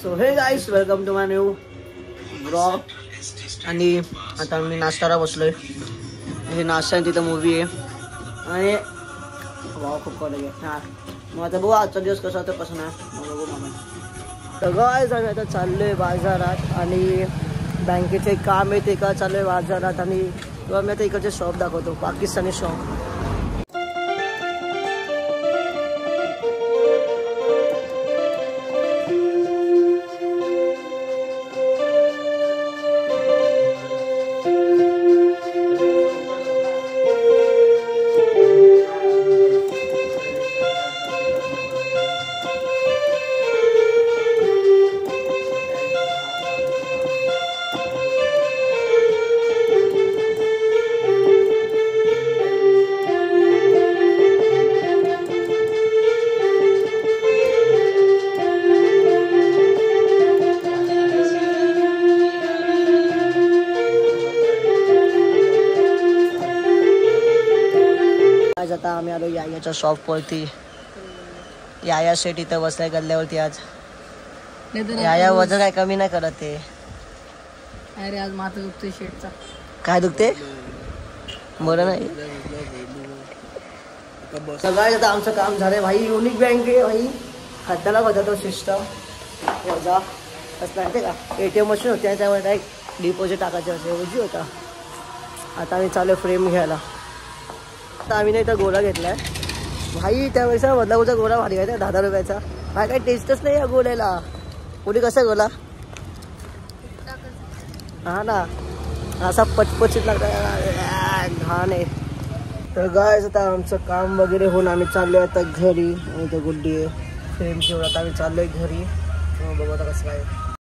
So hey guys, welcome to my new blog. आणि आता मी नाश्त्याला बसलोय. हे नाश्ता तिथं मूवी आहे आणि भाव खूप कॉलेज आहे. हां, मग आता बघू आजचा दिवस कसा होता कसं नाही मग बघू. मला तर गाईस आम्ही आता चाललोय बाजारात आणि बँकेचे काम आहे ते का चाललोय बाजारात. आणि तेव्हा मी आता इकडचे शॉप दाखवतो, पाकिस्तानी शॉप. आता आम्ही आलो यायाच्या शॉपवरती. याया शेट इथं बसलाय गल्ल्यावरती. आज याया वजन काय कमी नाही करत ते. अरे आज माथा दुखतोय शेटचा. काय दुखते? बरं नाही. सगळं आता आमचं काम झालंय भाई. युनिक बँक आहे भाई. खात्याला बदलतो सिस्टम वजा कसं माहिती का. ATM मशीन होती आणि त्यामुळे डायरेक्ट डिपॉझिट टाकायचे असे वजी होता. आता आम्ही चालू फ्रेम घ्यायला. आता आम्ही नाही इथं गोळा घेतलाय भाई. त्यावेळेस बदलापूरचा गोळा भारी आहे 10 रुपयाचा. भाई काही टेस्टच नाही या गोळ्याला. कुठे कसा गोळा हा ना असा पचपचित लागला घाण आहे. तर गाइस आता आमचं काम वगैरे होऊन आम्ही चाललोय आता घरी. आणि इथं गुड्डी आहे फ्रेम ठेवून आता आम्ही चाललोय घरी. बघू आता कसं काय.